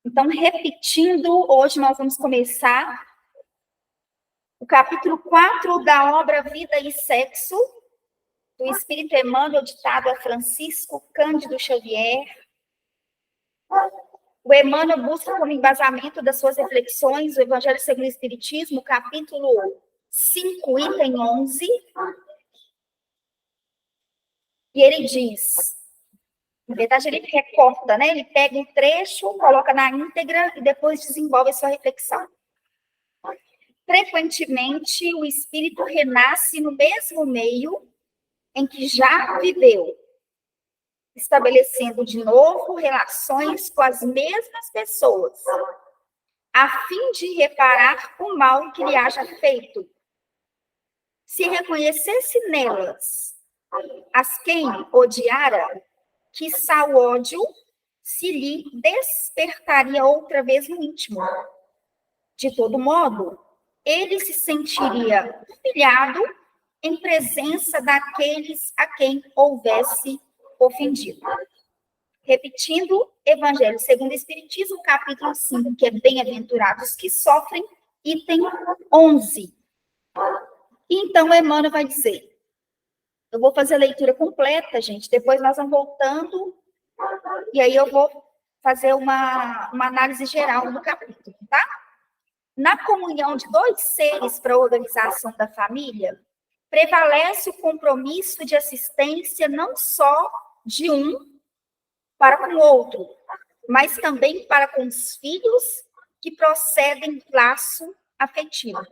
Então, repetindo, hoje nós vamos começar o capítulo 4 da obra Vida e Sexo, do Espírito Emmanuel, ditado a Francisco Cândido Xavier. O Emmanuel busca como embasamento das suas reflexões o Evangelho segundo o Espiritismo, capítulo 5, item 11. E ele diz, na verdade ele recorta, né? Ele pega um trecho, coloca na íntegra e depois desenvolve a sua reflexão. Frequentemente, o espírito renasce no mesmo meio em que já viveu, estabelecendo de novo relações com as mesmas pessoas, a fim de reparar o mal que lhe haja feito. Se reconhecesse nelas as quem odiara, quiçá o ódio se lhe despertaria outra vez no íntimo. De todo modo, ele se sentiria humilhado em presença daqueles a quem houvesse ofendido. Repetindo, Evangelho segundo o Espiritismo, capítulo 5, que é bem-aventurados que sofrem, item 11. Então, Emmanuel vai dizer, eu vou fazer a leitura completa, gente, depois nós vamos voltando, e aí eu vou fazer uma análise geral do capítulo, tá? Na comunhão de dois seres para a organização da família, prevalece o compromisso de assistência não só de um para com o outro, mas também para com os filhos que procedem do laço afetivo.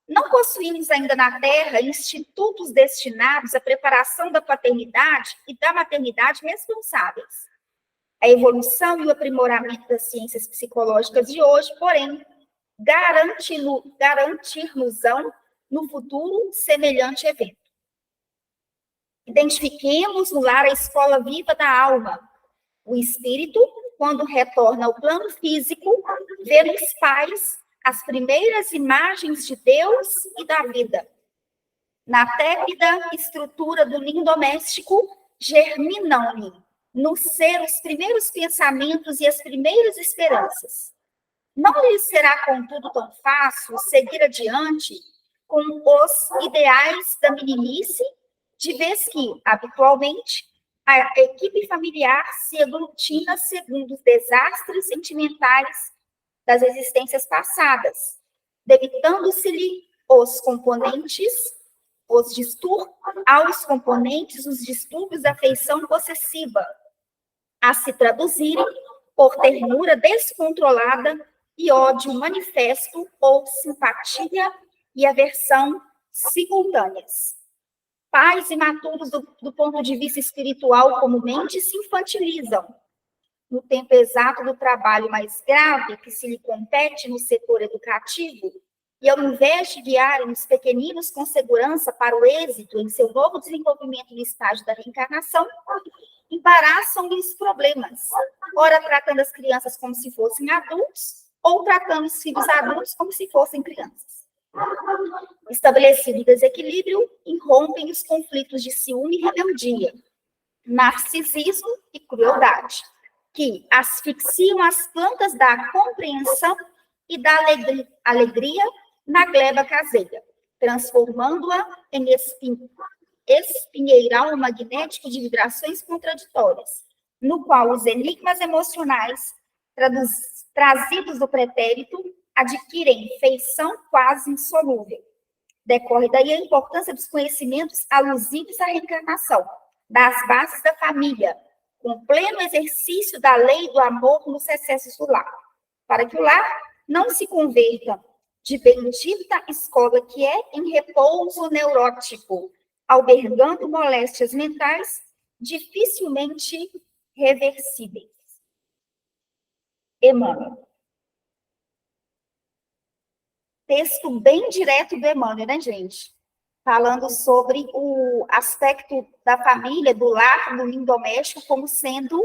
Não possuímos ainda na Terra institutos destinados à preparação da paternidade e da maternidade responsáveis. A evolução e o aprimoramento das ciências psicológicas de hoje, porém, garantir-nos-ão no futuro semelhante evento. Identifiquemos no lar a escola viva da alma. O espírito, quando retorna ao plano físico, vê nos pais as primeiras imagens de Deus e da vida. Na tépida estrutura do ninho doméstico, germinam-lhe no ser os primeiros pensamentos e as primeiras esperanças. Não lhe será, contudo, tão fácil seguir adiante com os ideais da meninice, de vez que, habitualmente, a equipe familiar se aglutina segundo os desastres sentimentais das existências passadas, debitando-se-lhe aos componentes os distúrbios da afeição possessiva, a se traduzirem por ternura descontrolada e ódio manifesto ou simpatia e aversão simultâneas. Pais imaturos do ponto de vista espiritual comumente se infantilizam. No tempo exato do trabalho mais grave que se lhe compete no setor educativo, e ao invés de guiarem os pequeninos com segurança para o êxito em seu novo desenvolvimento no estágio da reencarnação, embaraçam-lhes problemas, ora tratando as crianças como se fossem adultos, ou tratando os filhos adultos como se fossem crianças. Estabelecido o desequilíbrio, irrompem os conflitos de ciúme e rebeldia, narcisismo e crueldade, que asfixiam as plantas da compreensão e da alegria na gleba caseira, transformando-a em espinheiral magnético de vibrações contraditórias, no qual os enigmas emocionais trazidos do pretérito adquirem feição quase insolúvel. Decorre daí a importância dos conhecimentos alusivos à reencarnação, das bases da família, com pleno exercício da lei do amor nos excessos do lar, para que o lar não se converta de bendita escola que é em repouso neurótico, albergando moléstias mentais dificilmente reversíveis. Emmanuel. Texto bem direto do Emmanuel, né, gente? Falando sobre o aspecto da família, do lar, do ninho doméstico, como sendo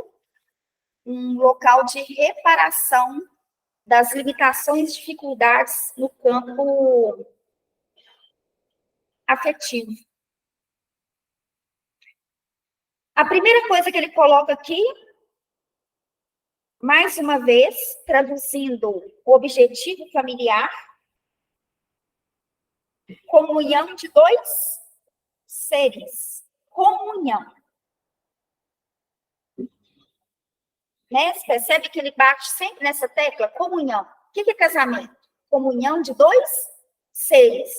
um local de reparação das limitações e dificuldades no campo afetivo. A primeira coisa que ele coloca aqui Mais uma vez, traduzindo o objetivo familiar, comunhão de dois seres. Comunhão. Né? Você percebe que ele bate sempre nessa tecla? Comunhão. O que é casamento? Comunhão de dois seres.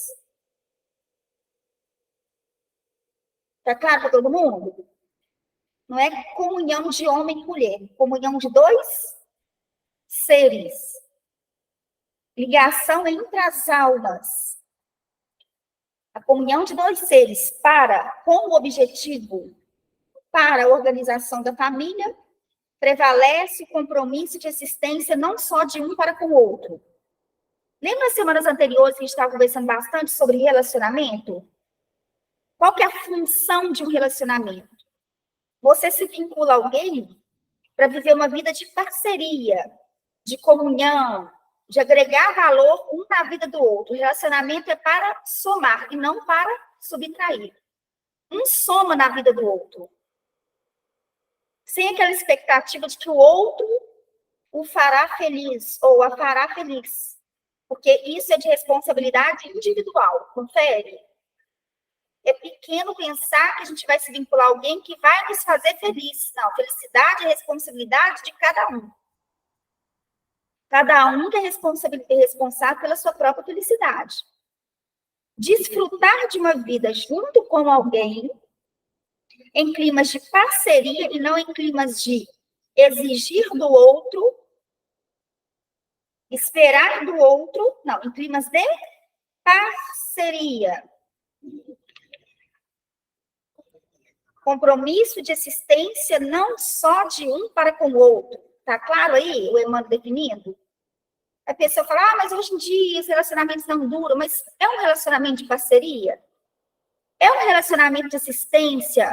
Tá claro para todo mundo? Não é comunhão de homem e mulher. Comunhão de dois seres. Ligação entre as almas. A comunhão de dois seres com o objetivo para a organização da família, prevalece o compromisso de existência não só de um para com o outro. Lembra nas semanas anteriores que a gente estava conversando bastante sobre relacionamento? Qual que é a função de um relacionamento? Você se vincula a alguém para viver uma vida de parceria, de comunhão, de agregar valor um na vida do outro. O relacionamento é para somar e não para subtrair. Um soma na vida do outro. Sem aquela expectativa de que o outro o fará feliz ou a fará feliz. Porque isso é de responsabilidade individual. Confere? É pequeno pensar que a gente vai se vincular a alguém que vai nos fazer feliz. Não, felicidade é responsabilidade de cada um. Cada um que é responsável pela sua própria felicidade. Desfrutar de uma vida junto com alguém, em climas de parceria e não em climas de exigir do outro, esperar do outro, não, em climas de parceria. Compromisso de existência não só de um para com o outro. Tá claro aí o Emmanuel definindo? A pessoa fala, mas hoje em dia os relacionamentos não duram, mas é um relacionamento de parceria? É um relacionamento de assistência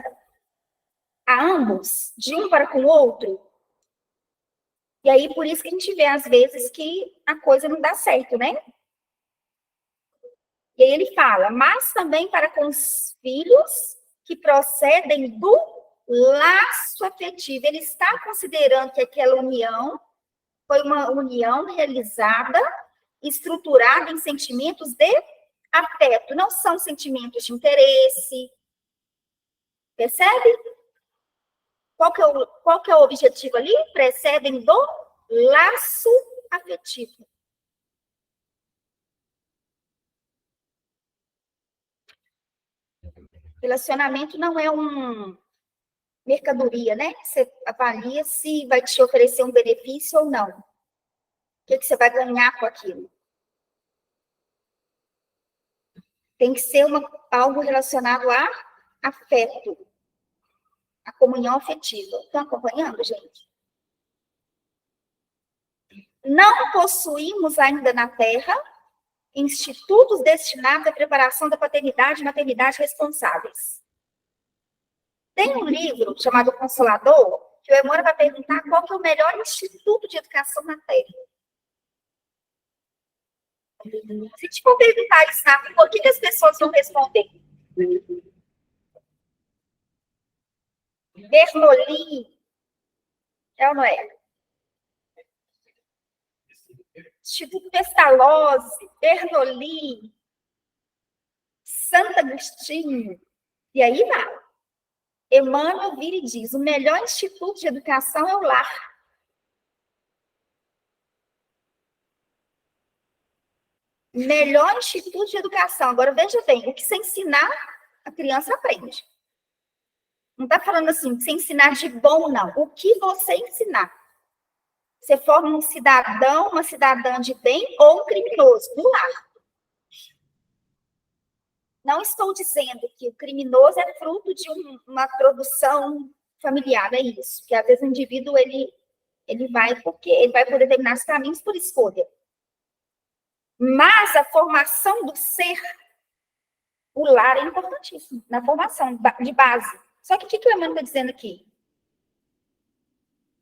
a ambos, de um para com o outro? E aí, por isso que a gente vê, às vezes, que a coisa não dá certo, né? E aí ele fala, mas também para com os filhos que procedem do laço afetivo. Ele está considerando que aquela união foi uma união realizada, estruturada em sentimentos de afeto, não são sentimentos de interesse. Percebe? Qual que é o objetivo ali? Precedem do laço afetivo. Relacionamento não é mercadoria, né? Você avalia se vai te oferecer um benefício ou não. O que você vai ganhar com aquilo? Tem que ser algo relacionado a afeto, a comunhão afetiva. Estão acompanhando, gente? Não possuímos ainda na Terra institutos destinados à preparação da paternidade e maternidade responsáveis. Tem um livro chamado Consolador, que o Emmanuel vai perguntar qual que é o melhor instituto de educação na Terra. Se te for perguntar isso, o que as pessoas vão responder? Bernoulli, é ou não é? Instituto Pestalozzi, Bernoulli, Santo Agostinho, e aí vai. Emmanuel vira e diz, o melhor instituto de educação é o lar. Melhor instituto de educação. Agora, veja bem, o que você ensinar, a criança aprende. Não está falando assim, você ensinar de bom, não. O que você ensinar. Você forma um cidadão, uma cidadã de bem ou um criminoso, no lar. Não estou dizendo que o criminoso é fruto de uma produção familiar, é isso. Que às vezes o indivíduo, ele vai por determinados caminhos por escolha. Mas a formação do ser, o lar é importantíssimo, na formação de base. Só que o que o Emmanuel está dizendo aqui?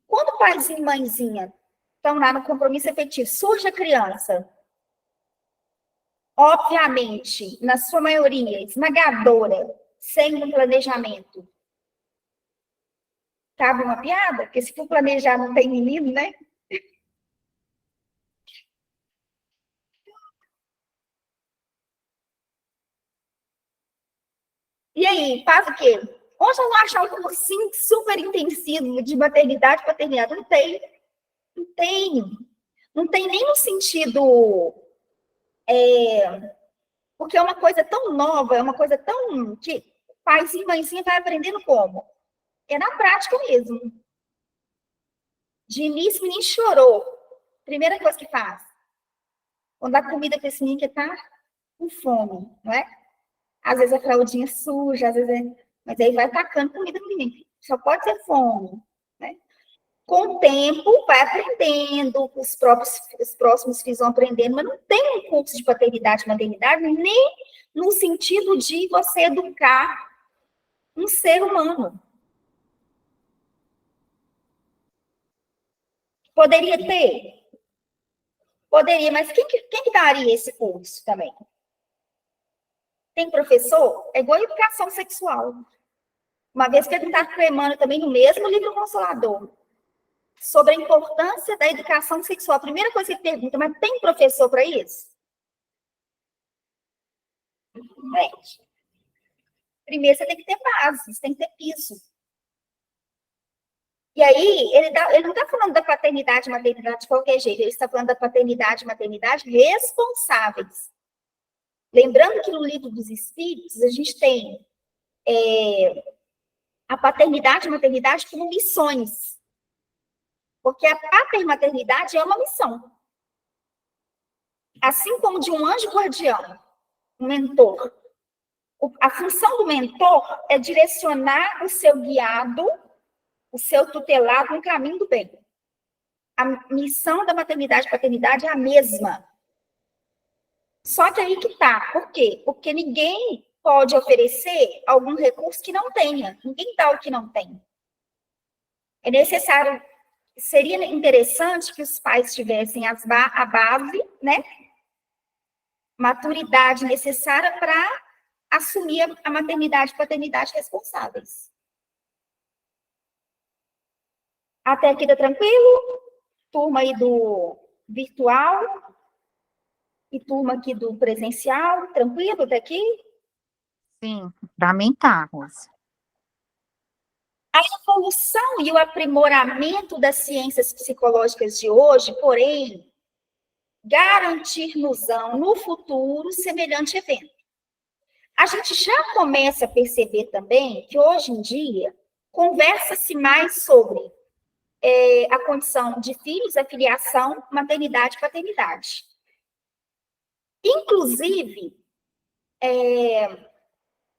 Quando o paizinho e mãezinha estão lá no compromisso efetivo, surge a criança, obviamente, na sua maioria, esmagadora, sem um planejamento. Cabe uma piada? Porque se for planejar não tem menino, né? E aí, faz o quê? Onde eu vou achar um cursinho super intensivo de maternidade e paternidade? Não tem. Não tem. Não tem nem no sentido... porque é uma coisa tão nova, é uma coisa tão... que paizinho e mãezinha vai aprendendo como? É na prática mesmo. De início, o menino chorou. Primeira coisa que faz. Quando dá comida para esse menino que está com fome, não é? Às vezes a fraldinha suja, às vezes mas aí vai tacando comida no menino. Só pode ser fome, né? Com o tempo, vai aprendendo, os próximos filhos vão aprendendo, mas não tem um curso de paternidade e maternidade, nem no sentido de você educar um ser humano. Poderia ter? Poderia, mas quem que daria esse curso também? Tem professor? É igual a educação sexual. Uma vez perguntar para o Emmanuel também no mesmo livro Consolador, sobre a importância da educação sexual. A primeira coisa que ele pergunta, mas tem professor para isso? Gente, primeiro você tem que ter base, você tem que ter piso. E aí, ele não está falando da paternidade e maternidade de qualquer jeito, ele está falando da paternidade e maternidade responsáveis. Lembrando que no livro dos Espíritos, a gente tem a paternidade e maternidade como missões. Porque a patermaternidade é uma missão. Assim como de um anjo guardião, um mentor. A função do mentor é direcionar o seu guiado, o seu tutelado no caminho do bem. A missão da maternidade e paternidade é a mesma. Só que aí que tá. Por quê? Porque ninguém pode oferecer algum recurso que não tenha. Ninguém dá o que não tem. É necessário, seria interessante que os pais tivessem a base, né? Maturidade necessária para assumir a maternidade e paternidade responsáveis. Até aqui tá tranquilo? Turma aí do virtual e turma aqui do presencial, tranquilo até aqui? Sim, para mim tá, Rosa. A evolução e o aprimoramento das ciências psicológicas de hoje, porém, garantir-nos-ão no futuro semelhante evento. A gente já começa a perceber também que hoje em dia conversa-se mais sobre a condição de filhos, a filiação, maternidade e paternidade. Inclusive,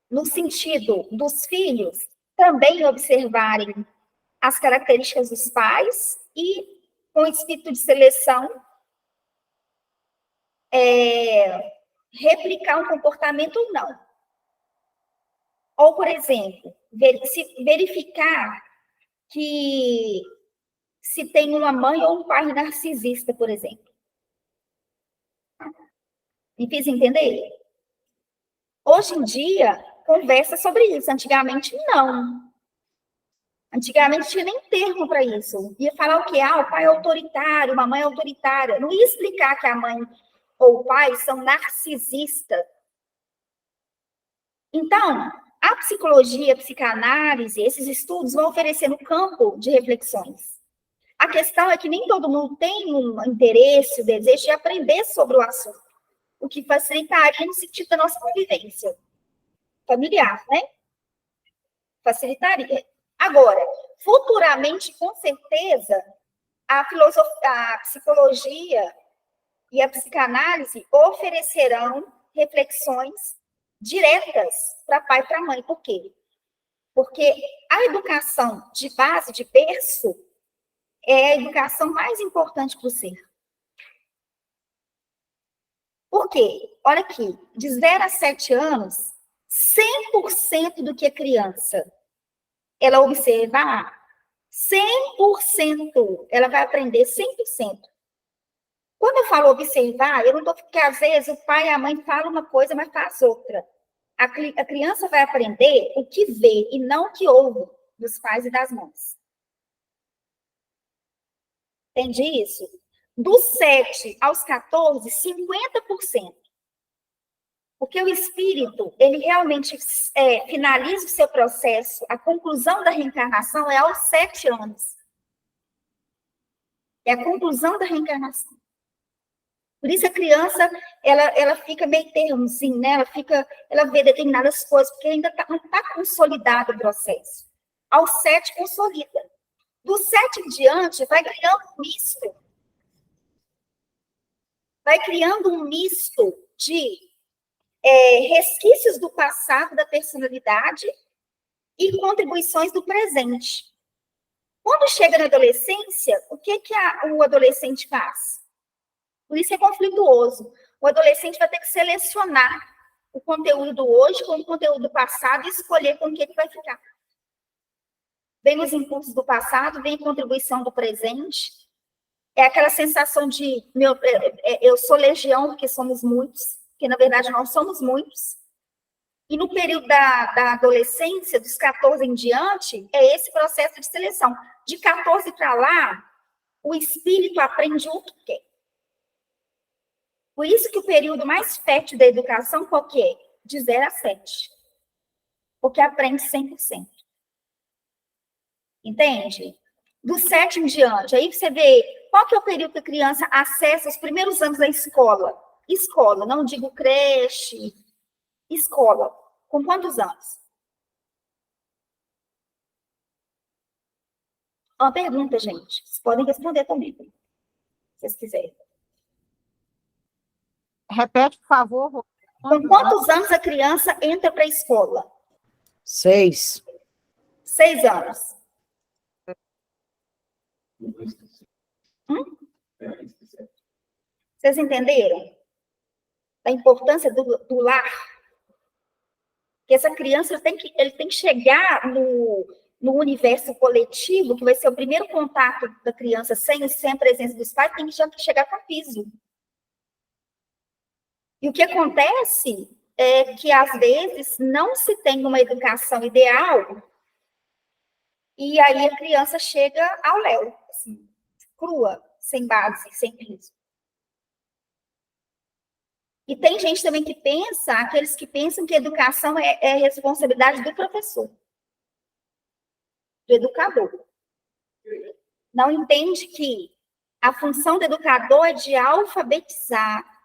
no sentido dos filhos também observarem as características dos pais e, com o espírito de seleção, replicar um comportamento ou não. Ou, por exemplo, verificar que se tem uma mãe ou um pai narcisista, por exemplo. Me fiz entender? Hoje em dia, conversa sobre isso. Antigamente, não. Antigamente, tinha nem termo para isso. Ia falar o quê? Ah, o pai é autoritário, a mãe é autoritária. Não ia explicar que a mãe ou o pai são narcisistas. Então, a psicologia, a psicanálise, esses estudos vão oferecer no campo de reflexões. A questão é que nem todo mundo tem um interesse, o desejo de aprender sobre o assunto, o que facilitaria no sentido da nossa convivência familiar, né? Facilitaria. Agora, futuramente, com certeza, a psicologia e a psicanálise oferecerão reflexões diretas para pai e para mãe. Por quê? Porque a educação de base, de berço, é a educação mais importante para o ser. Por quê? Olha aqui, de 0 a 7 anos, 100% do que a criança ela observar, 100%, ela vai aprender 100%. Quando eu falo observar, eu não estou... Porque às vezes o pai e a mãe falam uma coisa, mas faz outra. A criança vai aprender o que vê e não o que ouve dos pais e das mães. Entende isso? Dos 7 aos 14, 50%. Porque o espírito, ele realmente finaliza o seu processo, a conclusão da reencarnação é aos 7 anos. É a conclusão da reencarnação. Por isso a criança, ela fica meio termozinho, né? Ela vê determinadas coisas, porque ainda não está consolidado o processo. Aos 7, consolida. Do 7 em diante, vai criando um misto. Vai criando um misto de resquícios do passado, da personalidade, e contribuições do presente. Quando chega na adolescência, o que o adolescente faz? Por isso é conflituoso. O adolescente vai ter que selecionar o conteúdo do hoje com o conteúdo do passado e escolher com o que ele vai ficar. Vem os impulsos do passado, vem a contribuição do presente. É aquela sensação de eu sou legião, porque somos muitos, que na verdade nós somos muitos. E no período da adolescência, dos 14 em diante, é esse processo de seleção. De 14 para lá, o espírito aprende o que quer. Por isso que o período mais fértil da educação, qual que é? De 0 a 7. Porque aprende 100%. Entende? Do 7 em diante. Aí você vê qual que é o período que a criança acessa os primeiros anos da escola. Escola, não digo creche. Escola. Com quantos anos? Uma pergunta, gente. Vocês podem responder também, se vocês quiserem. Repete, por favor. Com quantos anos a criança entra para a escola? 6. 6 anos. Vocês entenderam? A importância do lar? Que essa criança ele tem que chegar no universo coletivo, que vai ser o primeiro contato da criança sem a presença dos pais, tem que chegar com o piso. E o que acontece é que, às vezes, não se tem uma educação ideal, e aí a criança chega ao léu, assim, crua, sem base, sem piso. E tem gente também que pensa, aqueles que pensam que a educação é responsabilidade do professor, do educador. Não entende que a função do educador é de alfabetizar,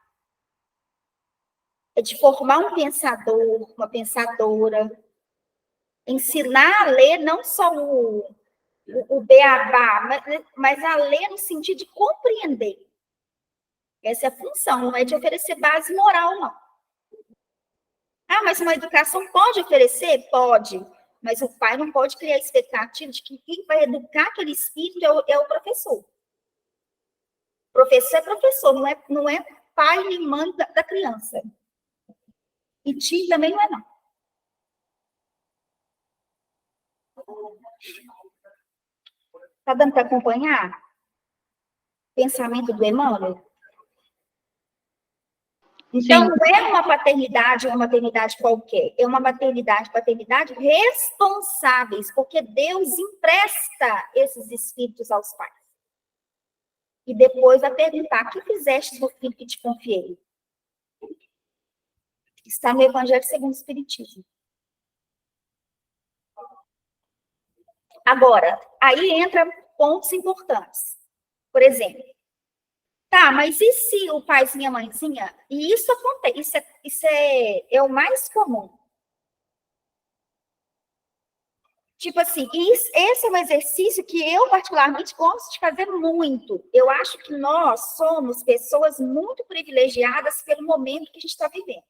é de formar um pensador, uma pensadora, ensinar a ler não só o beabá, mas a ler no sentido de compreender. Essa é a função, não é de oferecer base moral, não. Ah, mas uma educação pode oferecer? Pode. Mas o pai não pode criar a expectativa de que quem vai educar aquele espírito é o professor. Professor é professor, não é pai nem mãe da criança. E tio também não é, não. Está dando para acompanhar o pensamento do Emmanuel? Então, não é uma paternidade ou uma maternidade qualquer, é uma paternidade responsáveis, porque Deus empresta esses espíritos aos pais. E depois vai perguntar: o que fizeste do filho que te confiei? Está no Evangelho segundo o Espiritismo. Agora, aí entra pontos importantes. Por exemplo, tá, mas e se o paizinho e a mãezinha? E isso acontece, isso é o mais comum. Tipo assim, esse é um exercício que eu particularmente gosto de fazer muito. Eu acho que nós somos pessoas muito privilegiadas pelo momento que a gente está vivendo.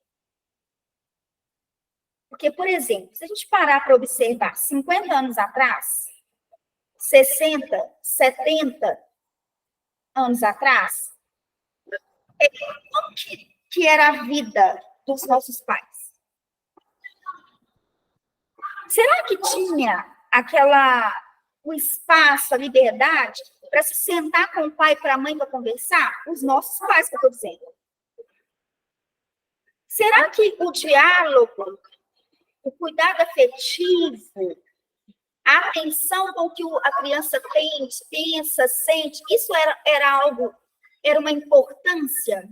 Porque, por exemplo, se a gente parar para observar 50 anos atrás, 60, 70 anos atrás, como que era a vida dos nossos pais? Será que tinha o espaço, a liberdade para se sentar com o pai e com a mãe para conversar? Os nossos pais, que eu estou dizendo. Será que o diálogo, o cuidado afetivo, A atenção com que a criança tem, pensa, sente, isso era algo, era uma importância?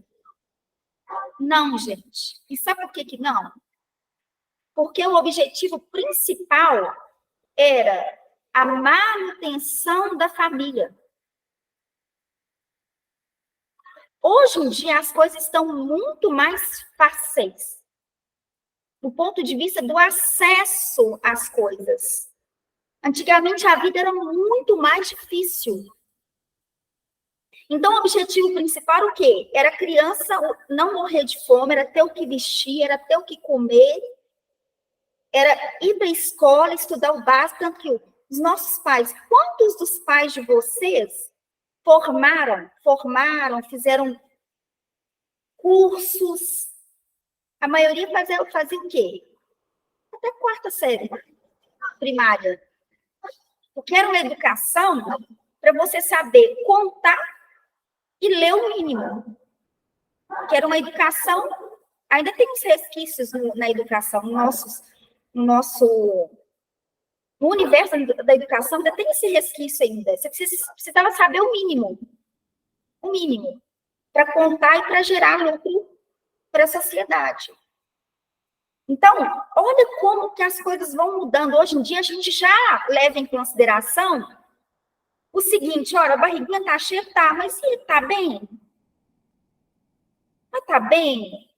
Não, gente. E sabe por que não? Porque o objetivo principal era a manutenção da família. Hoje em dia, as coisas estão muito mais fáceis, do ponto de vista do acesso às coisas. Antigamente, a vida era muito mais difícil. Então, o objetivo principal era o quê? Era a criança não morrer de fome, era ter o que vestir, era ter o que comer, era ir para a escola, estudar o básico, tanto que os nossos pais, quantos dos pais de vocês formaram, fizeram cursos? A maioria fazia o quê? Até quarta série primária. Porque era uma educação para você saber contar e ler o mínimo. Que era uma educação, ainda tem uns resquícios na educação, no universo da educação ainda tem esse resquício ainda. Você precisava saber o mínimo, para contar e para gerar lucro para a sociedade. Então, olha como que as coisas vão mudando. Hoje em dia, a gente já leva em consideração o seguinte, olha, a barriguinha está cheia, tá, mas se está bem? Mas está bem?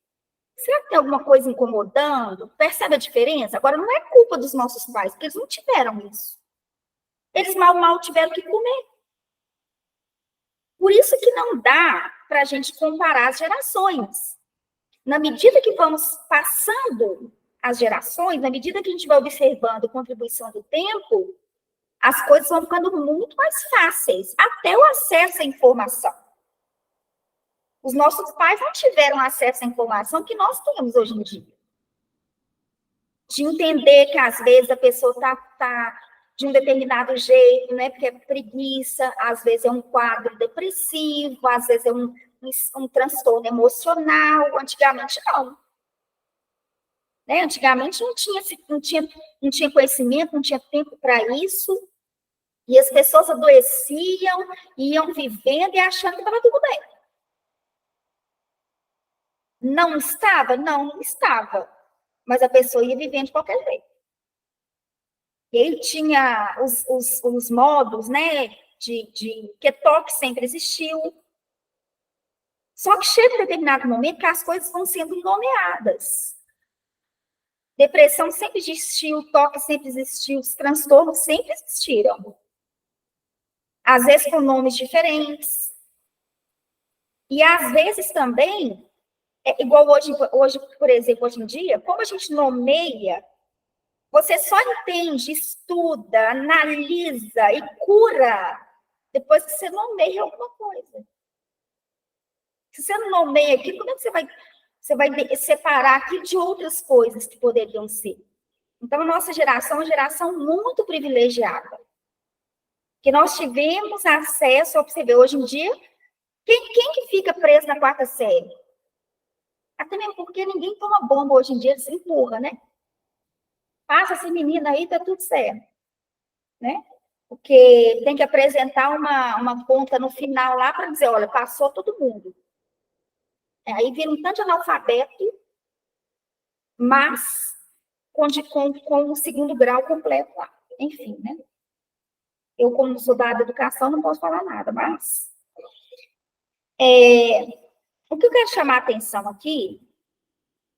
Será que tem alguma coisa incomodando? Percebe a diferença? Agora, não é culpa dos nossos pais, porque eles não tiveram isso. Eles mal tiveram que comer. Por isso que não dá para a gente comparar as gerações. Na medida que vamos passando as gerações, na medida que a gente vai observando a contribuição do tempo, as coisas vão ficando muito mais fáceis, até o acesso à informação. Os nossos pais não tiveram acesso à informação que nós temos hoje em dia. De entender que, às vezes, a pessoa está de um determinado jeito, né? Porque é preguiça, às vezes é um quadro depressivo, às vezes é um transtorno emocional. Antigamente, não. Né? Antigamente, não tinha conhecimento, não tinha tempo para isso. E as pessoas adoeciam, iam vivendo e achando que estava tudo bem. Não estava? Não estava. Mas a pessoa ia vivendo de qualquer jeito. Ele tinha os modos, né, que toque sempre existiu. Só que chega um determinado momento que as coisas vão sendo nomeadas. Depressão sempre existiu, toque sempre existiu, os transtornos sempre existiram. Às vezes com nomes diferentes. E às vezes também, igual hoje, por exemplo, hoje em dia, como a gente nomeia, você só entende, estuda, analisa e cura depois que você nomeia alguma coisa. Se você não nomeia aquilo, como é que você vai separar aquilo de outras coisas que poderiam ser? Então, a nossa geração é uma geração muito privilegiada. Que nós tivemos acesso ao que você vê hoje em dia. Quem que fica preso na quarta série? Até mesmo porque ninguém toma bomba hoje em dia, se empurra, né? Passa essa menina aí, tá tudo certo. Né? Porque tem que apresentar uma conta no final lá para dizer, olha, passou todo mundo. Aí vira um tanto de analfabeto, mas com o segundo grau completo lá. Enfim, né? Eu, como sou da área da educação, não posso falar nada, mas... o que eu quero chamar a atenção aqui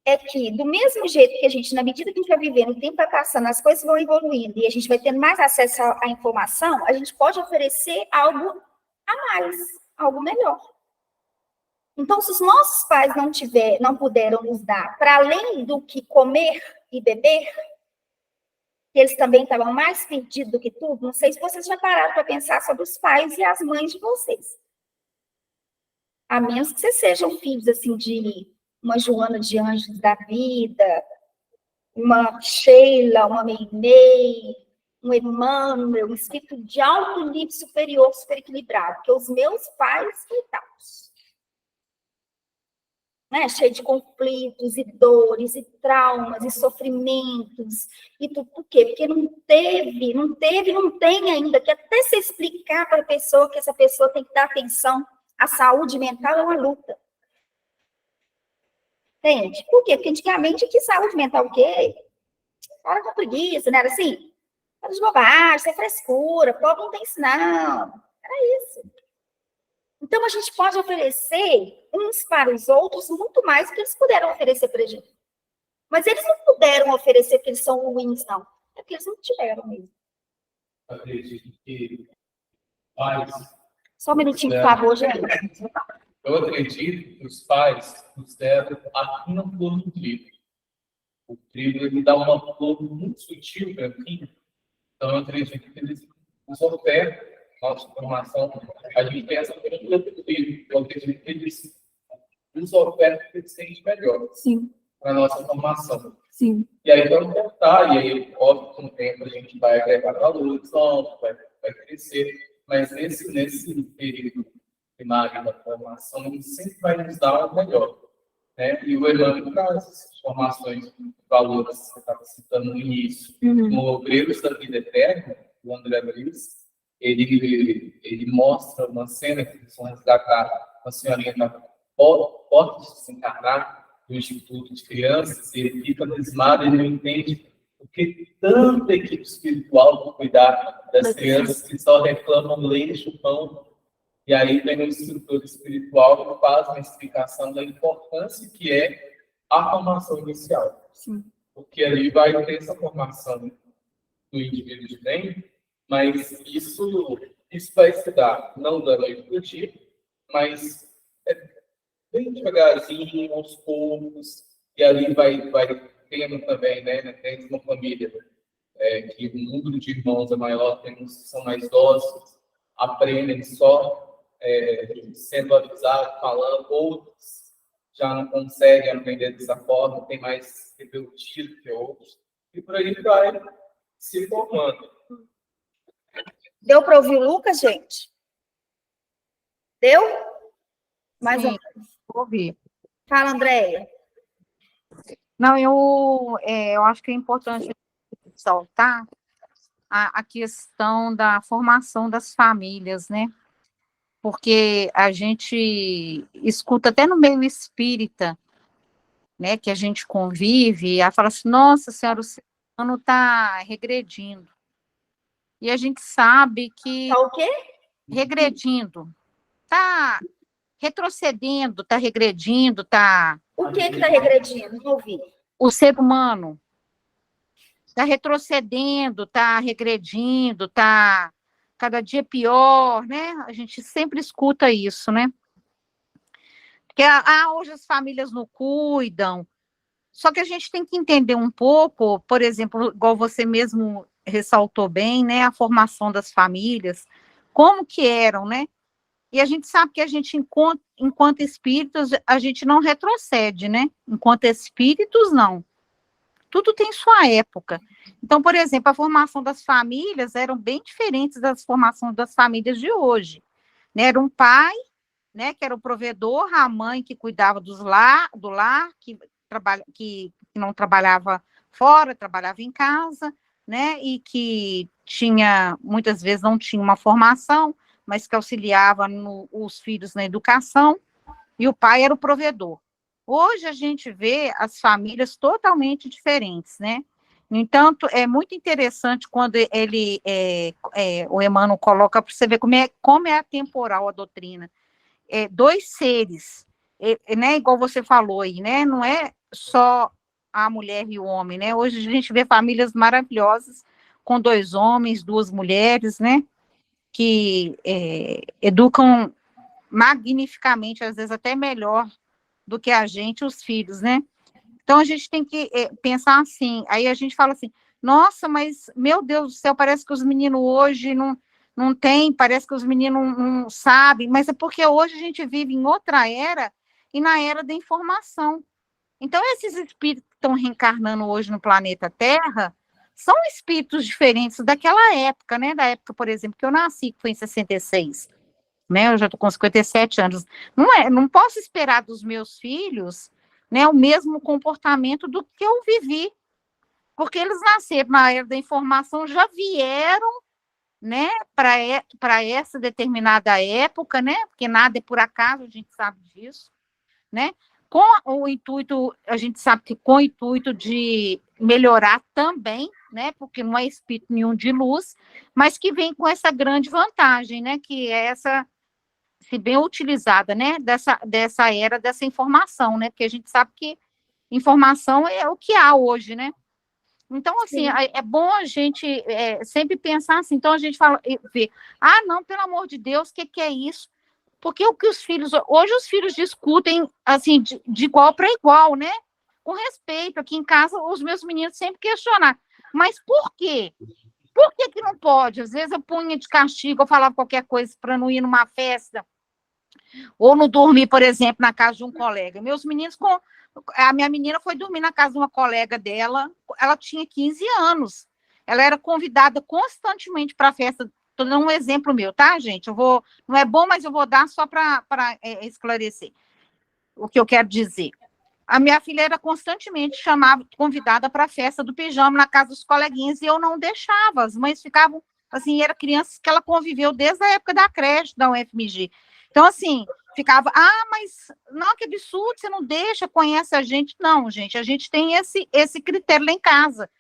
é que, do mesmo jeito que a gente, na medida que a gente vai vivendo, o tempo vai passando, as coisas vão evoluindo e a gente vai tendo mais acesso à informação, a gente pode oferecer algo a mais, algo melhor. Então, se os nossos pais não puderam nos dar, para além do que comer e beber, que eles também estavam mais perdidos do que tudo, não sei se vocês já pararam para pensar sobre os pais e as mães de vocês. A menos que vocês sejam filhos, assim, de uma Joana de Anjos da vida, uma Sheila, uma Meimei, um Emmanuel, um espírito de alto nível superior, super equilibrado, porque os meus pais, coitados. né, cheio de conflitos e dores e traumas e sofrimentos e tudo. Por quê? Porque não tem ainda, que até se explicar para a pessoa que essa pessoa tem que dar atenção à saúde mental é uma luta. Entende? Por quê? Porque antigamente, que saúde mental o quê? Para com preguiça, não era assim? Era de bobagem, isso é frescura, pobre não tem isso não. Era isso. Então, a gente pode oferecer uns para os outros muito mais do que eles puderam oferecer para a gente. Mas eles não puderam oferecer porque eles são ruins, não. É porque eles não tiveram mesmo. Acredito que pais. Só um minutinho, por favor, gente. Eu acredito que os pais nos deram a fina flor do trigo. O trigo ele dá uma flor muito sutil para mim. Então, eu acredito que eles nos ofertam nossa formação. A gente pensa que é do trigo. Eu acredito que eles nos ofertam o que eles têm de melhor. Sim. Para a nossa formação. Sim. E aí, vamos tentar, e aí, óbvio, com o tempo a gente vai agregar valores, vai crescer, mas nesse período primário da formação, a gente sempre vai nos dar o melhor. Né? E o Elano traz essas formações, valores que você estava citando no início. No Obreiros da Vida Eterna, o André Luiz, ele mostra uma cena que eles vão resgatar uma senhorinha da porta de se encarnar do Instituto de Crianças, e ele fica abismado, ele não entende o que tanta equipe espiritual para cuidar das crianças que só reclamam leite, pão. E aí vem o instrutor espiritual que faz uma explicação da importância que é a formação inicial. Sim. Porque ali vai ter essa formação do indivíduo de dentro, mas isso vai se dar não da noite para o dia, mas bem devagarzinho, aos poucos, e ali vai tendo também, né, tem uma família que o número de irmãos é maior, tem uns que são mais dóceis, aprendem só sendo avisados, falando, outros já não conseguem aprender dessa forma, tem mais rebeldia do que outros, e por aí vai se formando. Deu para ouvir o Lucas, gente? Deu? Mais Sim. ou menos. Ouvi. Fala, Andréia. Não, eu acho que é importante ressaltar a questão da formação das famílias, né? Porque a gente escuta até no meio espírita, né, que a gente convive, e ela fala assim, nossa senhora, o ser humano está regredindo. E a gente sabe que... Tá o quê? Regredindo. Está retrocedendo, está regredindo, está... O que está regredindo? Não ouvi. O ser humano está retrocedendo, está regredindo, está cada dia pior, né? A gente sempre escuta isso, né? Porque hoje as famílias não cuidam. Só que a gente tem que entender um pouco, por exemplo, igual você mesmo ressaltou bem, né? A formação das famílias, como que eram, né? E a gente sabe que a gente, enquanto espíritos, a gente não retrocede, né? Enquanto espíritos, não. Tudo tem sua época. Então, por exemplo, a formação das famílias eram bem diferentes das formações das famílias de hoje. Né? Era um pai, né, que era o provedor, a mãe que cuidava do lar, que não trabalhava fora, trabalhava em casa, né, e que muitas vezes não tinha uma formação, mas que auxiliava os filhos na educação, e o pai era o provedor. Hoje a gente vê as famílias totalmente diferentes, né? No entanto, é muito interessante quando o Emmanuel coloca para você ver como é atemporal a doutrina. Dois seres, né? Igual você falou aí, né? Não é só a mulher e o homem, né? Hoje a gente vê famílias maravilhosas com 2 homens, 2 mulheres, né? Que educam magnificamente, às vezes até melhor do que a gente, os filhos, né? Então, a gente tem que pensar assim, aí a gente fala assim, nossa, mas, meu Deus do céu, parece que os meninos hoje não tem, parece que os meninos não sabem, mas é porque hoje a gente vive em outra era, e na era da informação. Então, esses espíritos que estão reencarnando hoje no planeta Terra, são espíritos diferentes daquela época, né? Da época, por exemplo, que eu nasci, que foi em 66. né? Eu já estou com 57 anos. Não posso esperar dos meus filhos, né, o mesmo comportamento do que eu vivi, porque eles nasceram na era da informação, já vieram, né, para essa determinada época, né? Porque nada é por acaso, a gente sabe disso, né? Com o intuito, a gente sabe que com o intuito de melhorar também, né? Porque não é espírito nenhum de luz, mas que vem com essa grande vantagem, né? Que é essa, se bem utilizada, né? Dessa era dessa informação, né? Porque a gente sabe que informação é o que há hoje, né? Então, assim, Sim. é bom a gente sempre pensar assim. Então, a gente fala, vê, não, pelo amor de Deus, o que é isso? Porque o que hoje os filhos discutem, assim, de igual para igual, né? Com respeito. Aqui em casa, os meus meninos sempre questionaram. Mas por quê? Por que que não pode? Às vezes eu punha de castigo, eu falava qualquer coisa para não ir numa festa, ou não dormir, por exemplo, na casa de um colega. Meus meninos, a minha menina foi dormir na casa de uma colega dela, ela tinha 15 anos. Ela era convidada constantemente para a festa. Estou dando um exemplo meu, tá, gente? Não é bom, mas eu vou dar só para esclarecer o que eu quero dizer. A minha filha era constantemente convidada para a festa do pijama na casa dos coleguinhas e eu não deixava. As mães ficavam, assim, eram crianças que ela conviveu desde a época da creche da UFMG. Então, assim, ficava, mas não, que absurdo, você não deixa, conhece a gente. Não, gente, a gente tem esse critério lá em casa.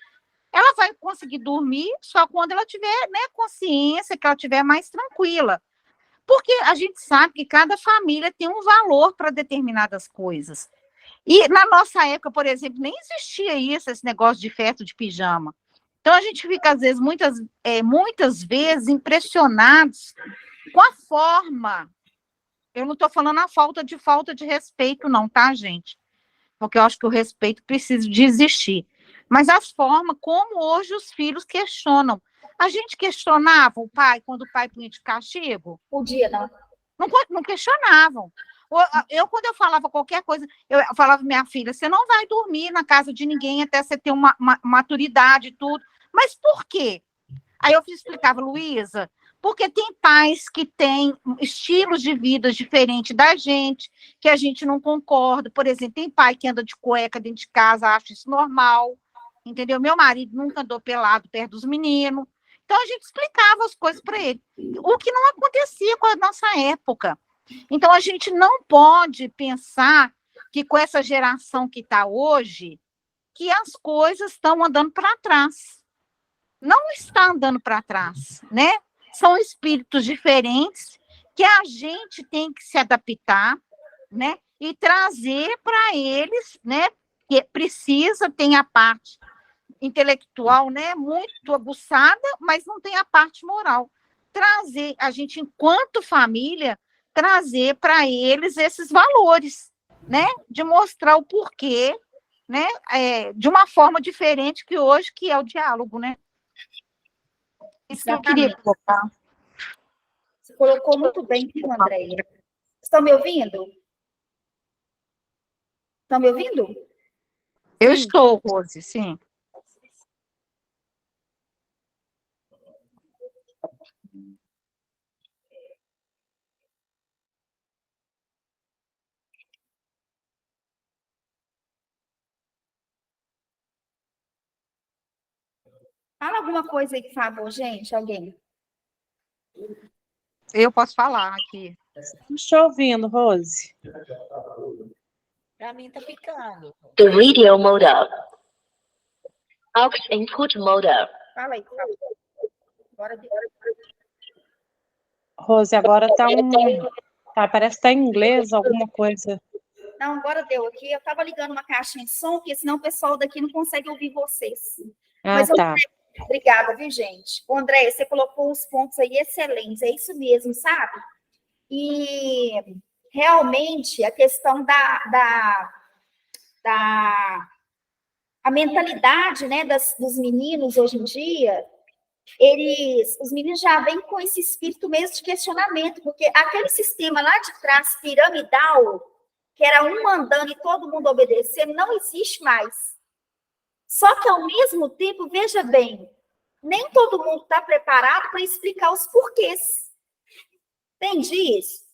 Ela vai conseguir dormir só quando ela tiver, né, consciência, que ela tiver mais tranquila. Porque a gente sabe que cada família tem um valor para determinadas coisas. E na nossa época, por exemplo, nem existia isso, esse negócio de festa de pijama. Então a gente fica, às vezes, muitas vezes, impressionados com a forma. Eu não estou falando a falta de respeito, não, tá, gente? Porque eu acho que o respeito precisa de existir. Mas a forma como hoje os filhos questionam. A gente questionava o pai quando o pai punha de castigo? Podia, não. Não questionavam. Quando eu falava qualquer coisa, eu falava para minha filha, você não vai dormir na casa de ninguém até você ter uma maturidade e tudo. Mas por quê? Aí eu explicava, Luísa, porque tem pais que têm estilos de vida diferentes da gente, que a gente não concorda. Por exemplo, tem pai que anda de cueca dentro de casa, acha isso normal, entendeu? Meu marido nunca andou pelado perto dos meninos. Então, a gente explicava as coisas para ele, o que não acontecia com a nossa época. Então, a gente não pode pensar que com essa geração que está hoje, que as coisas estão andando para trás. Não está andando para trás, né? São espíritos diferentes que a gente tem que se adaptar, né? E trazer para eles, né? Que precisa, tem a parte intelectual, né? Muito aguçada, mas não tem a parte moral. Trazer, a gente, enquanto família, trazer para eles esses valores, né? De mostrar o porquê, né? De uma forma diferente que hoje, que é o diálogo, né? Isso que eu queria colocar. Você colocou muito bem, viu, Andréia? Estão me ouvindo? Estão me ouvindo? Eu estou, Rose, sim. Fala alguma coisa aí, por favor, gente, alguém. Eu posso falar aqui. Estou ouvindo, Rose. Pra mim tá ficando. The radio mode up. Aux input mode up. Fala aí, por favor. Bora de... Rose, agora parece que tá em inglês alguma coisa. Não, agora deu aqui. Eu estava ligando uma caixinha de som, porque senão o pessoal daqui não consegue ouvir vocês. Mas tá. Obrigada, viu, gente? O André, você colocou uns pontos aí excelentes, é isso mesmo, sabe? E realmente a questão a mentalidade, né, dos meninos hoje em dia, os meninos já vêm com esse espírito mesmo de questionamento, porque aquele sistema lá de trás, piramidal, que era um mandando e todo mundo obedecendo, não existe mais. Só que, ao mesmo tempo, veja bem, nem todo mundo está preparado para explicar os porquês. Entende isso?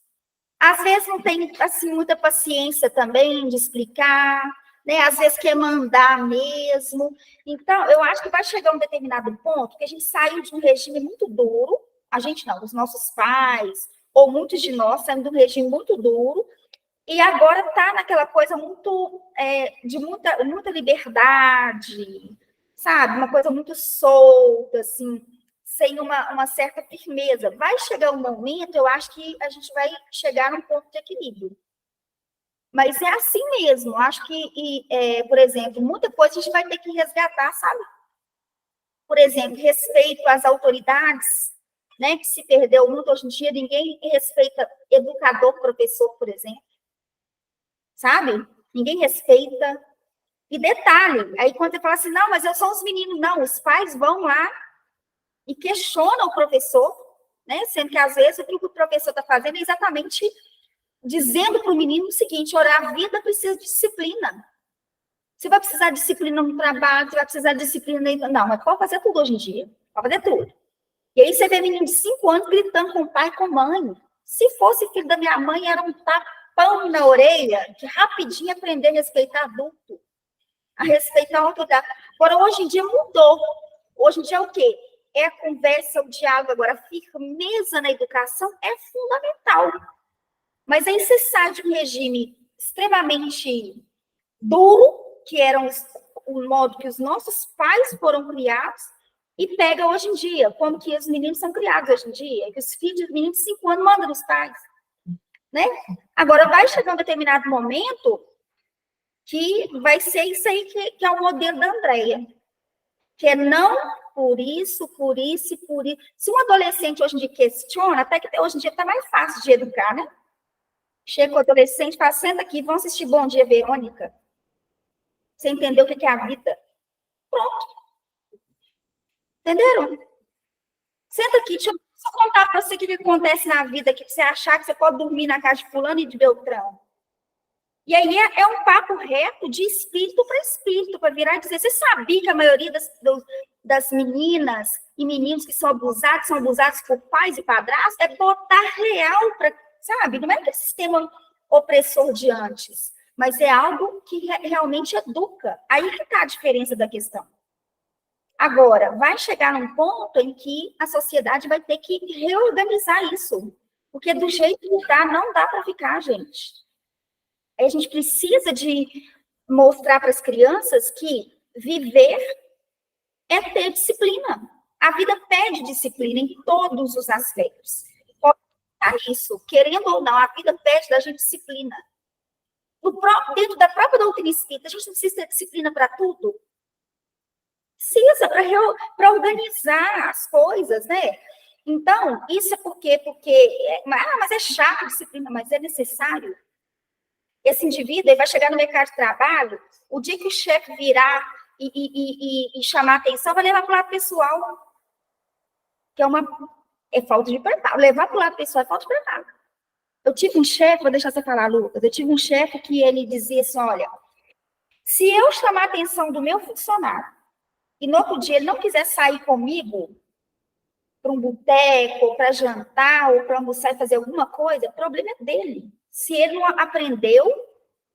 Às vezes não tem, assim, muita paciência também de explicar, né? Às vezes quer mandar mesmo. Então, eu acho que vai chegar um determinado ponto que a gente saiu de um regime muito duro, a gente não, os nossos pais, ou muitos de nós saímos de um regime muito duro, e agora está naquela coisa muito, de muita liberdade, sabe? Uma coisa muito solta, assim, sem uma certa firmeza. Vai chegar um momento, eu acho que a gente vai chegar num ponto de equilíbrio. Mas é assim mesmo. Acho que, por exemplo, muita coisa a gente vai ter que resgatar, sabe? Por exemplo, respeito às autoridades, né? Que se perdeu muito hoje em dia, ninguém respeita educador, professor, por exemplo. Sabe? Ninguém respeita. E detalhe, aí quando você fala assim, não, mas eu sou os meninos, não, os pais vão lá e questionam o professor, né? Sendo que às vezes o que o professor está fazendo é exatamente dizendo para o menino o seguinte: olha, a vida precisa de disciplina. Você vai precisar de disciplina no trabalho, você vai precisar de disciplina. Não, mas pode fazer tudo hoje em dia. Pode fazer tudo. E aí você vê menino de 5 anos gritando com o pai e com a mãe. Se fosse filho da minha mãe, era um tapão na orelha, que rapidinho aprender a respeitar adulto, a respeitar a autoridade. Agora, hoje em dia mudou. Hoje em dia é o quê? É a conversa, o diálogo. Agora, a firmeza na educação é fundamental. Mas aí você sai de um regime extremamente duro, que era o modo que os nossos pais foram criados, e pega hoje em dia, como que os meninos são criados hoje em dia, que os filhos de meninos de 5 anos mandam nos pais. Né? Agora, vai chegar um determinado momento que vai ser isso aí que é o modelo da Andréia, que é não por isso, por isso e por isso. Se um adolescente hoje em dia questiona, até que hoje em dia está mais fácil de educar, né? Chega o adolescente e fala, senta aqui, vamos assistir Bom Dia, Verônica. Você entendeu o que é a vida? Pronto. Entenderam? Senta aqui, deixa eu só contar para você o que acontece na vida, que você achar que você pode dormir na casa de fulano e de Beltrão. E aí é um papo reto de espírito para espírito, para virar e dizer, você sabia que a maioria das meninas e meninos que são abusados por pais e padrastos, é botar real para, sabe? Não é aquele sistema opressor de antes, mas é algo que realmente educa. Aí que está a diferença da questão. Agora, vai chegar num ponto em que a sociedade vai ter que reorganizar isso, porque do jeito que está, não dá para ficar, gente. A gente precisa de mostrar para as crianças que viver é ter disciplina. A vida pede disciplina em todos os aspectos. Pode estar isso, querendo ou não, a vida pede da gente disciplina. Dentro da própria doutrina espírita, a gente não precisa ter disciplina para tudo. Precisa para organizar as coisas, né? Então, isso é porque mas é chato a disciplina, mas é necessário. Esse indivíduo ele vai chegar no mercado de trabalho, o dia que o chefe virar e chamar a atenção, vai levar para o lado pessoal, que é falta de preparo. Levar para o lado pessoal é falta de preparo. Eu tive um chefe, vou deixar você falar, Lucas, eu tive um chefe que ele dizia assim, olha, se eu chamar a atenção do meu funcionário, e no outro dia ele não quiser sair comigo para um boteco, para jantar, ou para almoçar e fazer alguma coisa, o problema é dele. Se ele não aprendeu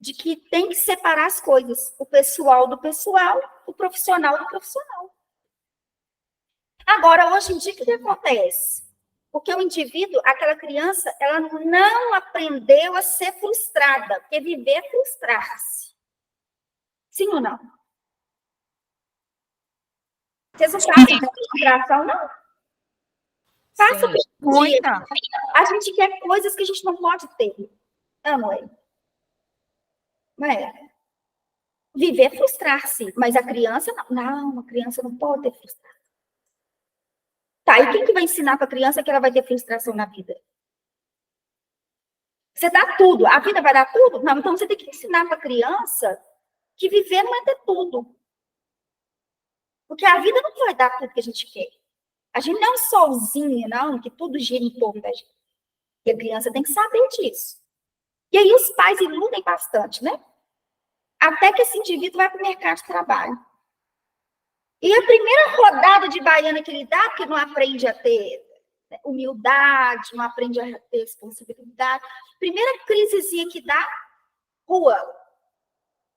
de que tem que separar as coisas, o pessoal do pessoal, o profissional do profissional. Agora, hoje em dia, o que acontece? Porque o indivíduo, aquela criança, ela não aprendeu a ser frustrada, porque viver é frustrar-se. Sim ou não? Vocês não passam de frustração, não? Passa por dia. A gente quer coisas que a gente não pode ter. Mãe. Não é? Viver é frustrar-se, mas a criança não, a criança não pode ter frustração. Tá, e quem que vai ensinar para a criança que ela vai ter frustração na vida? Você dá tudo, a vida vai dar tudo? Não, então você tem que ensinar para a criança que viver não é ter tudo. Porque a vida não vai dar tudo que a gente quer. A gente não é um solzinho, não, que tudo gira em torno da gente. E a criança tem que saber disso. E aí os pais iludem bastante, né? Até que esse indivíduo vai para o mercado de trabalho. E a primeira rodada de baiana que ele dá, porque não aprende a ter humildade, não aprende a ter responsabilidade. Primeira crisezinha que dá, rua.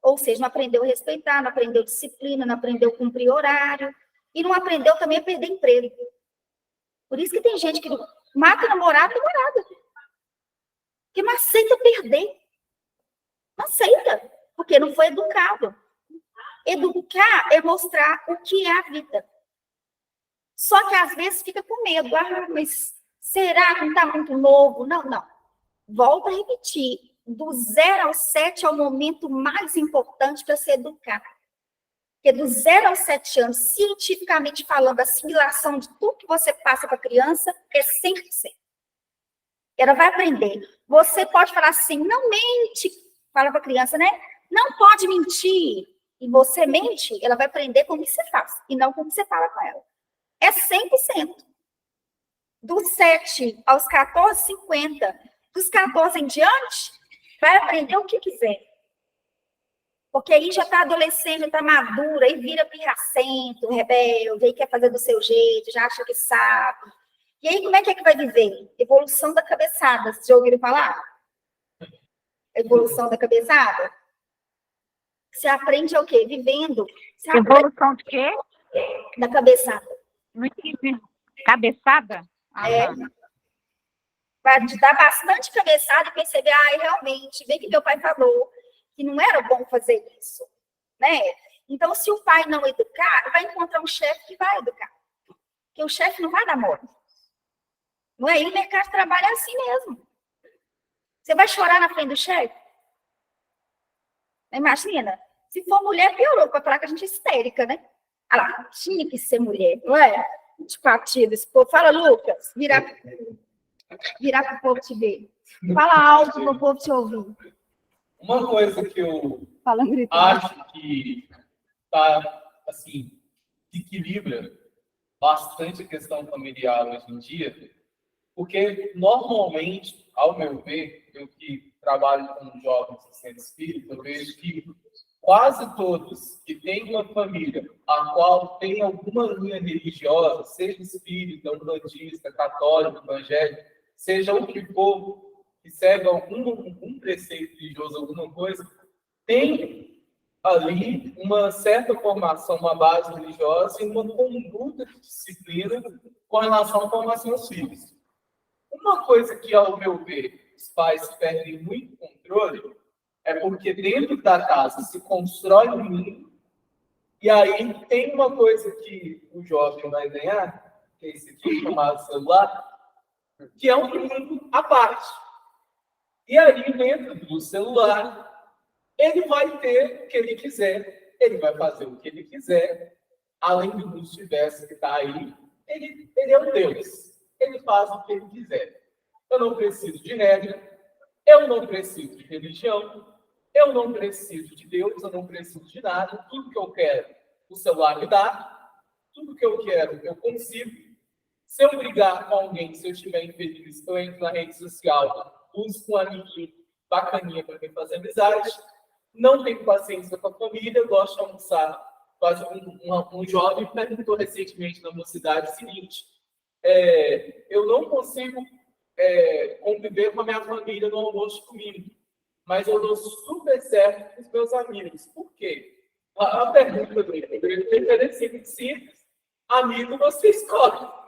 Ou seja, não aprendeu a respeitar, não aprendeu disciplina, não aprendeu a cumprir horário, e não aprendeu também a perder emprego. Por isso que tem gente que mata namorado e namorada. Que não aceita perder. Não aceita, porque não foi educado. Educar é mostrar o que é a vida. Só que às vezes fica com medo. Ah, mas será que não está muito novo? Não, não. Volto a repetir. Do 0 aos 7 é o momento mais importante para se educar. Porque do 0 aos 7 anos, cientificamente falando, a assimilação de tudo que você passa para a criança é 100%. Ela vai aprender. Você pode falar assim, não mente, fala para a criança, né? Não pode mentir. E você mente, ela vai aprender como que você faz, e não como você fala com ela. É 100%. Dos 7 aos 14, 50. Dos 14 em diante, vai aprender o que quiser. Porque aí já está adolescente, está madura, aí vira pirracento, rebelde, aí quer fazer do seu jeito, já acha que sabe. E aí como é que vai viver? Evolução da cabeçada. Vocês já ouviram falar? Evolução da cabeçada? Você aprende o quê? Vivendo. Evolução de quê? Da cabeçada. Não entendi. Cabeçada? É. Vai te dar bastante cabeçada e perceber, realmente, bem que meu pai falou que não era bom fazer isso, né? Então, se o pai não educar, vai encontrar um chefe que vai educar. Porque o chefe não vai dar mole. Não é? E o mercado de trabalho é assim mesmo. Você vai chorar na frente do chefe? Imagina. Se for mulher, piorou, para falar que a gente é histérica, né? Ah lá, tinha que ser mulher, não é? De partido, esse povo. Fala, Lucas, virar para o povo te ver. Fala alto para o povo te ouvir. Uma coisa que eu Falando acho que tá, assim, equilibra bastante a questão familiar hoje em dia, porque normalmente, ao meu ver, eu que trabalho com jovens em centro espírita, eu vejo que quase todos que têm uma família a qual tem alguma linha religiosa, seja espírita, umbandista, católico, evangélico, seja o que for, que segue algum preceito religioso, alguma coisa, tem ali uma certa formação, uma base religiosa e uma conduta de disciplina com relação à formação dos filhos. Uma coisa que, ao meu ver, os pais perdem muito controle é porque dentro da casa se constrói um mundo e aí tem uma coisa que o jovem vai ganhar, que é esse aqui, chamado celular, que é um mundo à parte. E aí, dentro do celular, ele vai ter o que ele quiser, ele vai fazer o que ele quiser, além do multiverso que está aí, ele é um Deus. Ele faz o que ele quiser. Eu não preciso de regra, eu não preciso de religião, eu não preciso de Deus, eu não preciso de nada. Tudo que eu quero, o celular me dá. Tudo que eu quero, eu consigo. Se eu brigar com alguém, se eu estiver infeliz, eu entro na rede social, busco um amiguinho bacaninha para mim fazer amizade. Não tenho paciência com a família, gosto de almoçar. Quase um jovem perguntou recentemente na mocidade o seguinte: eu não consigo conviver com a minha família no almoço comigo, mas eu dou super certo com os meus amigos. Por quê? A pergunta dele é simples. Amigo, você escolhe.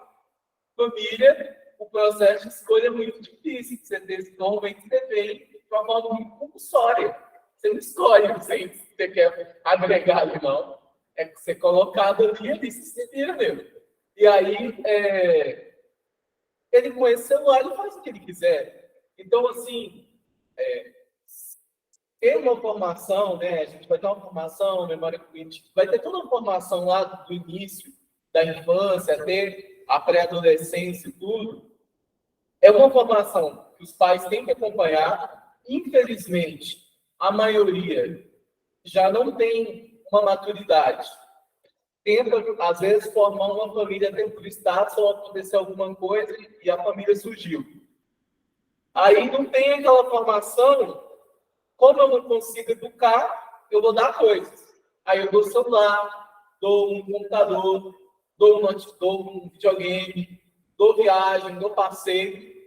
Família, o processo de escolha é muito difícil. Você normalmente vem de uma forma muito compulsória. Você não escolhe você quer agregar ali, não. É ser colocado ali se vira mesmo. E aí, ele com esse celular, ele faz o que ele quiser. Então, assim, ter uma formação, né? A gente vai ter uma formação, memória cognitiva, vai ter toda uma formação lá do início da infância, até a pré-adolescência e tudo. É uma formação que os pais têm que acompanhar. Infelizmente, a maioria já não tem uma maturidade. Tenta, às vezes, formar uma família dentro do estado, só acontecer alguma coisa e a família surgiu. Aí não tem aquela formação. Como eu não consigo educar, eu vou dar coisas. Aí eu dou celular, dou um computador, dou um videogame, dou viagem, dou passeio,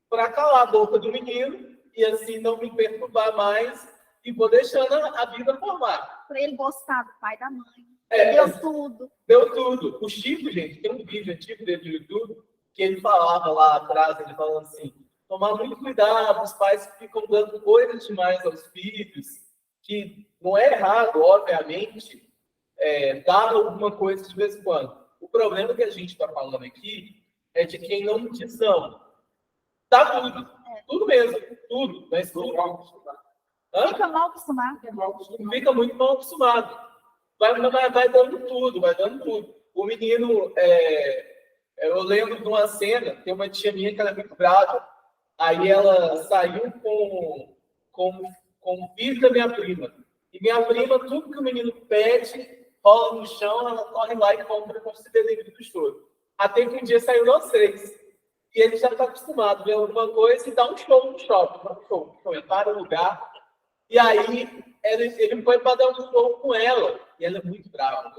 para calar a boca do menino e assim não me perturbar mais e vou deixando a vida formar. Para ele gostar do pai e da mãe. É, Deu tudo. deu tudo. O Chico, gente, tem um vídeo antigo dele no YouTube que ele falava lá atrás, ele falando assim, tomar muito cuidado, os pais ficam dando coisas demais aos filhos, que não é errado, obviamente, dar alguma coisa de vez em quando. O problema que a gente está falando aqui é de quem não diz não. Dá tudo. Tudo mesmo. Tudo. Mas tudo. Fica mal acostumado. Fica muito mal acostumado. Vai dando tudo, vai dando tudo. O menino, eu lembro de uma cena, tem uma tia minha que ela é muito brava, aí ela saiu com o filho da minha prima. E minha prima, tudo que o menino pede, rola no chão, ela corre lá e compra com esse delivery do choro. Até que um dia saiu nós três. E ele já está acostumado a ver alguma coisa e dá um show no shopping. Um show. Ele para o lugar. E aí, ele foi para dar um show com ela. E ela é muito brava.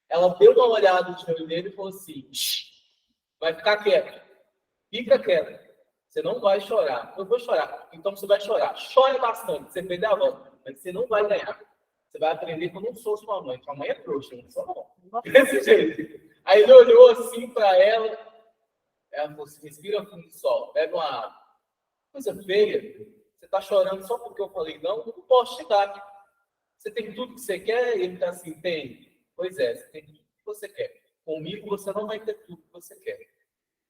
Ela deu uma olhada no olho dele e falou assim, vai ficar quieto. Fica quieto. Você não vai chorar. Eu vou chorar. Então você vai chorar. Chore bastante. Você perdeu a mão. Mas você não vai ganhar. Você vai aprender que eu não sou sua mãe. Sua mãe é trouxa, eu não sou não. Desse jeito. Aí ele olhou assim para ela. Ela falou assim, respira fundo de sol. Pega uma água. Coisa feia. Você está chorando só porque eu falei não? Eu não posso te dar. Você tem tudo que você quer? E ele está assim, tem. Pois é, você tem tudo que você quer. Comigo você não vai ter tudo que você quer.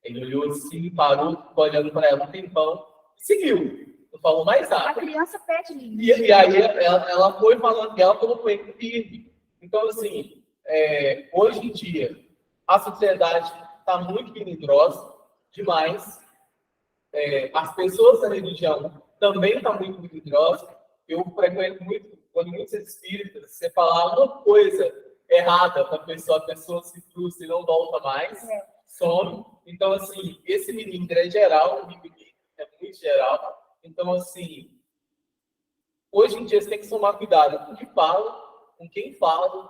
Ele olhou assim, parou, ficou olhando para ela um tempão e seguiu. Não falou mais A nada. criança pede E aí ela foi falando, ela colocou ele firme. Então, assim, hoje em dia, a sociedade está muito melindrosa, demais. As pessoas da religião também estão muito melindrosas. Eu frequento muito, quando muitos espíritas, você falar uma coisa errada para a pessoa se frustra e não volta mais, some. Então, assim, esse menino é geral, é muito geral. Então, assim, hoje em dia você tem que tomar cuidado com o que fala, com quem fala,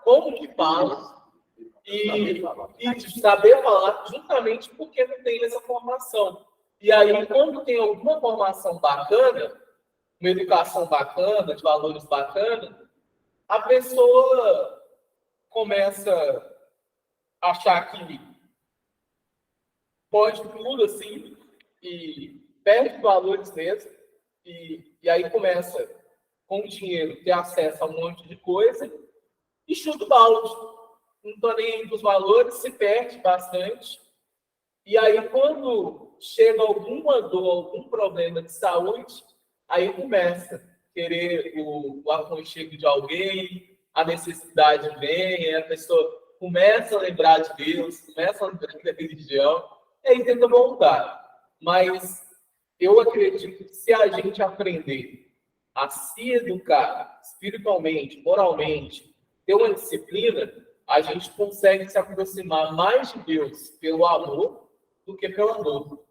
como que fala, e saber falar justamente porque não tem essa formação. E aí, quando tem alguma formação bacana, uma educação bacana, de valores bacanas, a pessoa começa a achar que pode tudo, assim, e perde valores mesmo, e aí começa, com o dinheiro, ter acesso a um monte de coisa, e chuta o balde. Não estou nem aí dos valores, se perde bastante. E aí, quando chega alguma dor, algum problema de saúde, aí começa a querer o aconchego de alguém, a necessidade vem, a pessoa começa a lembrar de Deus, começa a lembrar da religião, e aí tenta voltar. Mas eu acredito que se a gente aprender a se educar espiritualmente, moralmente, ter uma disciplina, a gente consegue se aproximar mais de Deus pelo amor do que pela dor.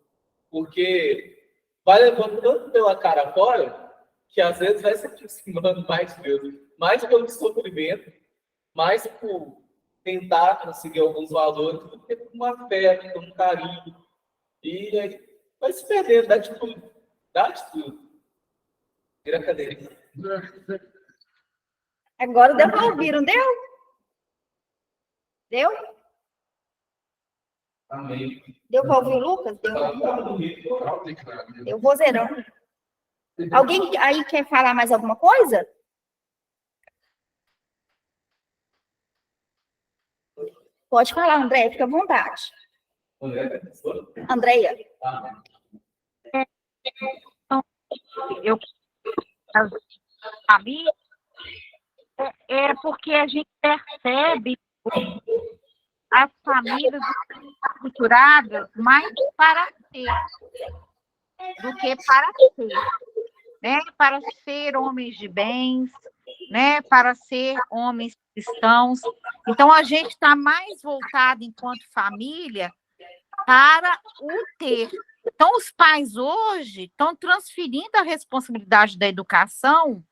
Porque vai levando tanto pela cara fora, que às vezes vai se aproximando mais de Deus. Mais pelo sofrimento, mais por tentar conseguir alguns valores, do que por uma fé, por um carinho. E aí vai se perdendo, dá de tudo. Dá de tudo. Vira a cadeira. Agora deu para ouvir, não deu? Deu? Amém. Deu para ouvir o Lucas? Deu. Deu vozeirão. Alguém aí quer falar mais alguma coisa? Pode falar, Andréia, fica à vontade. Andréia. Eu família porque a gente percebe as famílias estruturadas mais para ser do que para ser, né? Para ser homens de bens, né? Para ser homens cristãos. Então a gente está mais voltado enquanto família para o ter. Então os pais hoje estão transferindo a responsabilidade da educação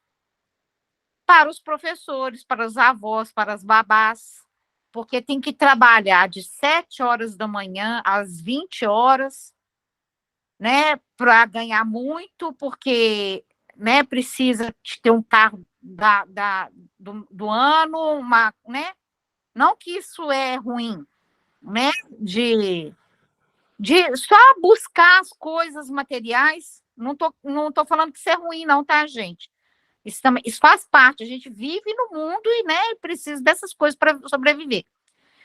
para os professores, para os avós, para as babás, porque tem que trabalhar de 7 horas da manhã às 20 horas, né, para ganhar muito, porque, né, precisa de ter um carro do ano, né? Não que isso é ruim, né? De só buscar as coisas materiais. Não tô falando que isso é ruim, não, tá, gente? Isso faz parte. A gente vive no mundo e, né, precisa dessas coisas para sobreviver.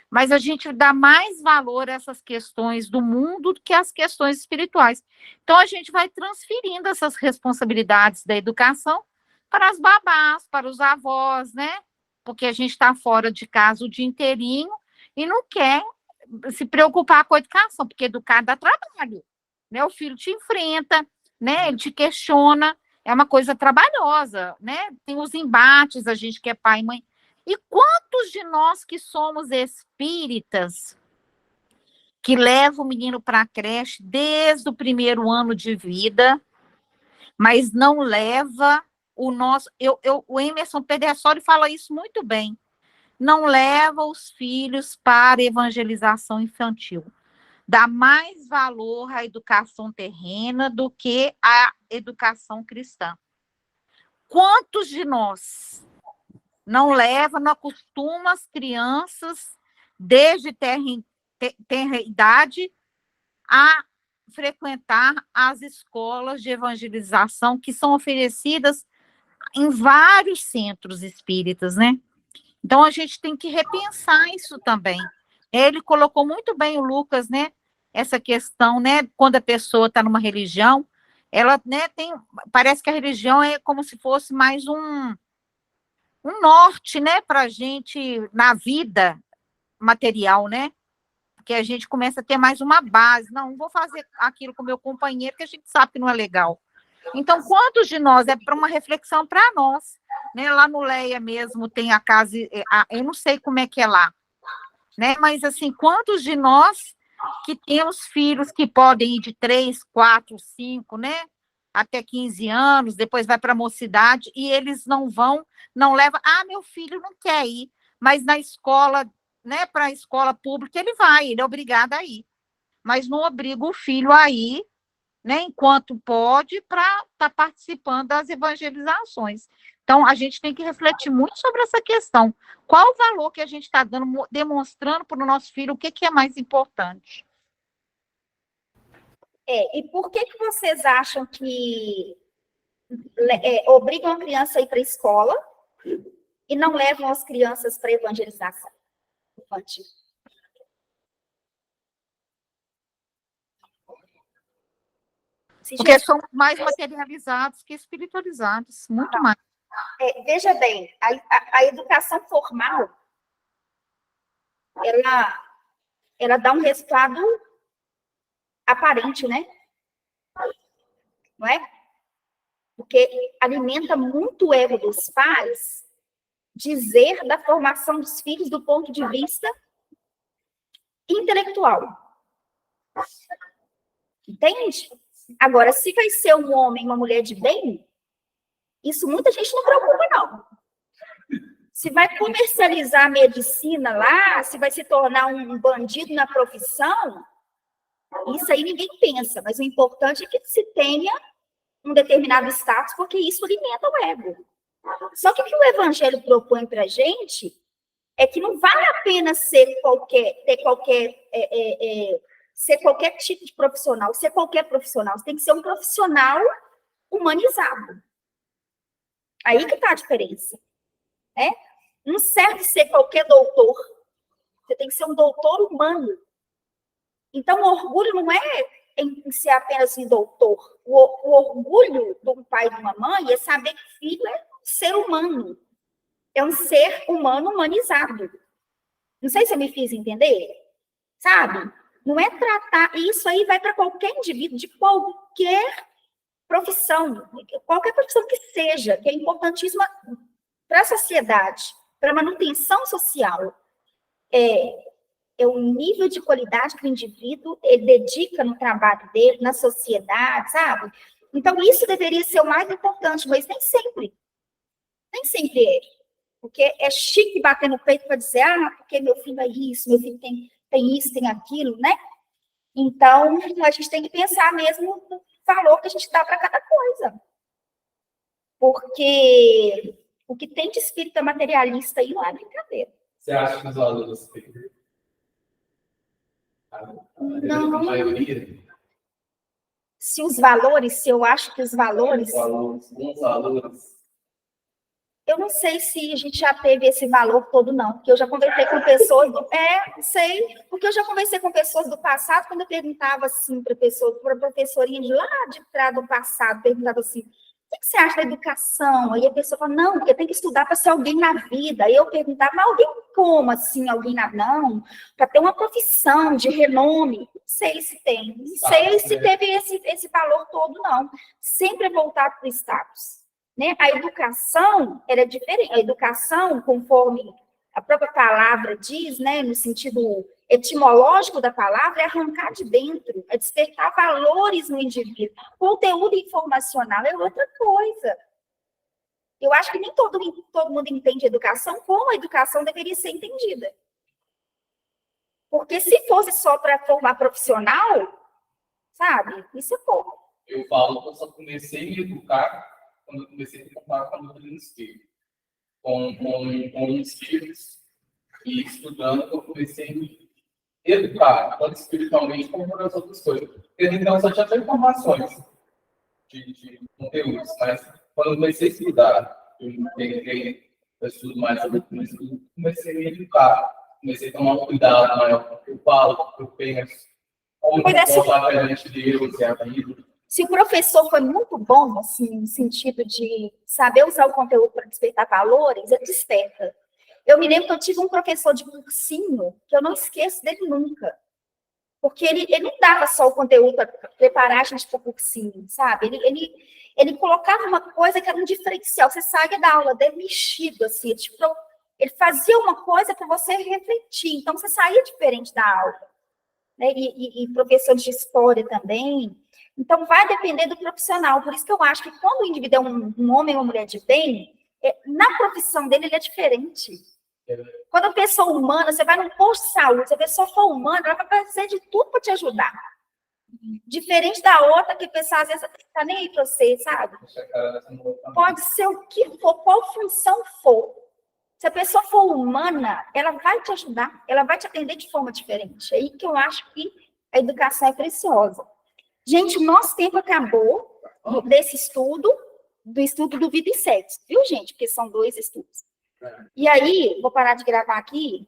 Mas a gente dá mais valor a essas questões do mundo do que às questões espirituais. Então, a gente vai transferindo essas responsabilidades da educação para as babás, para os avós, né? Porque a gente está fora de casa o dia inteirinho e não quer se preocupar com a educação, porque educar dá trabalho, né? O filho te enfrenta, né? Ele te questiona, é uma coisa trabalhosa, né? Tem os embates, a gente que é pai e mãe. E quantos de nós que somos espíritas que levam o menino para a creche desde o primeiro ano de vida, mas não leva o nosso... O Emerson Pedersoli fala isso muito bem. Não leva os filhos para a evangelização infantil. Dá mais valor à educação terrena do que à educação cristã. Quantos de nós não leva, não acostuma as crianças, desde tenra idade, a frequentar as escolas de evangelização que são oferecidas em vários centros espíritas, né? Então, a gente tem que repensar isso também. Ele colocou muito bem, o Lucas, né? Essa questão, né? Quando a pessoa está numa religião, ela, né, parece que a religião é como se fosse mais um norte, né, para a gente na vida material, né? Porque a gente começa a ter mais uma base. Não vou fazer aquilo com meu companheiro, que a gente sabe que não é legal. Então, quantos de nós, é para uma reflexão para nós, né? Lá no Leia mesmo tem a casa, eu não sei como é que é lá, né? Mas, assim, quantos de nós que temos filhos que podem ir de 3, 4, 5, né? Até 15 anos, depois vai para a mocidade, e eles não vão, não levam. Ah, meu filho não quer ir, mas na escola, né, para a escola pública, ele vai, ele é obrigado a ir. Mas não obriga o filho a ir, né, enquanto pode, para estar participando das evangelizações. Então, a gente tem que refletir muito sobre essa questão. Qual o valor que a gente está dando, demonstrando para o nosso filho, o que é mais importante? E por que vocês acham que obrigam a criança a ir para a escola e não levam as crianças para a evangelização infantil? Porque são mais materializados que espiritualizados, muito mais. Veja bem, a educação formal, ela dá um resultado aparente, né? Não é? Porque alimenta muito o ego dos pais dizer da formação dos filhos do ponto de vista intelectual. Entende? Agora, se vai ser um homem, uma mulher de bem, isso muita gente não preocupa, não. Se vai comercializar a medicina lá, se vai se tornar um bandido na profissão, isso aí ninguém pensa, mas o importante é que se tenha um determinado status, porque isso alimenta o ego. Só que o que o evangelho propõe para a gente é que não vale a pena ser qualquer tipo de profissional, ser qualquer profissional. Você tem que ser um profissional humanizado. Aí que está a diferença. Né? Não serve ser qualquer doutor. Você tem que ser um doutor humano. Então, o orgulho não é em ser apenas um doutor. O orgulho de um pai e de uma mãe é saber que o filho é um ser humano. É um ser humano humanizado. Não sei se eu me fiz entender. Sabe? Não é tratar... Isso aí vai para qualquer indivíduo, de qualquer profissão que seja, que é importantíssima para a sociedade, para a manutenção social. É o nível de qualidade que o indivíduo ele dedica no trabalho dele, na sociedade, sabe? Então, isso deveria ser o mais importante, mas nem sempre. Nem sempre é. Porque é chique bater no peito para dizer, porque meu filho é isso, meu filho tem isso, tem aquilo, né? Então, a gente tem que pensar mesmo no valor que a gente dá para cada coisa. Porque o que tem de espírito materialista aí não é brincadeira. Você acha que os valores têm? Não. A maioria, Se eu acho que os valores... bons valores. Eu não sei se a gente já teve esse valor todo, não. Porque eu já conversei com pessoas... sei. Porque eu já conversei com pessoas do passado, quando eu perguntava assim para a professorinha de lá de trás do passado, perguntava assim, o que você acha da educação? Aí a pessoa fala, não, porque tem que estudar para ser alguém na vida. Aí eu perguntava, mas alguém como assim, alguém na... Não, para ter uma profissão de renome. Não sei se tem. Não sei se teve esse valor todo, não. Sempre é voltado para o status. Né? A educação era diferente. A educação, conforme a própria palavra diz, né, no sentido etimológico da palavra, é arrancar de dentro, é despertar valores no indivíduo. Conteúdo informacional é outra coisa. Eu acho que nem todo mundo entende educação como a educação deveria ser entendida. Porque se fosse só para formar profissional, sabe, isso é pouco. Eu falo que eu só comecei a me educar quando eu comecei a trabalhar com a doutrina espírita. Com espíritos e estudando, eu comecei a me educar, tanto espiritualmente como por outras coisas. Porque então só tinha informações de conteúdos, mas quando eu comecei a estudar, eu estudo mais sobre isso, comecei a me educar, comecei a tomar um cuidado maior com o que eu falo, com o que eu penso, como falar perante Deus e a vida. Se o professor foi muito bom, assim, no sentido de saber usar o conteúdo para despertar valores, ele desperta. Eu me lembro que eu tive um professor de cursinho, que eu não esqueço dele nunca. Porque ele não dava só o conteúdo para preparar a gente para o cursinho, sabe? Ele colocava uma coisa que era um diferencial. Você saía da aula dele mexido, assim. Tipo, ele fazia uma coisa para você refletir. Então, você saía diferente da aula. Né? E professores de história também. Então, vai depender do profissional. Por isso que eu acho que quando o indivíduo é um homem ou uma mulher de bem, na profissão dele, ele é diferente. Quando a pessoa humana, você vai num posto de saúde, se a pessoa for humana, ela vai fazer de tudo para te ajudar. Diferente da outra, que a pessoa às vezes não está nem aí para você, sabe? Pode ser o que for, qual função for. Se a pessoa for humana, ela vai te ajudar, ela vai te atender de forma diferente. É aí que eu acho que a educação é preciosa. Gente, o nosso tempo acabou desse estudo, do estudo do Vida e Sexo, viu, gente? Porque são 2 estudos. E aí, vou parar de gravar aqui.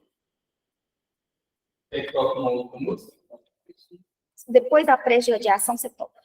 Tem que tocar uma outra música? Depois da pré-radiação, você toca.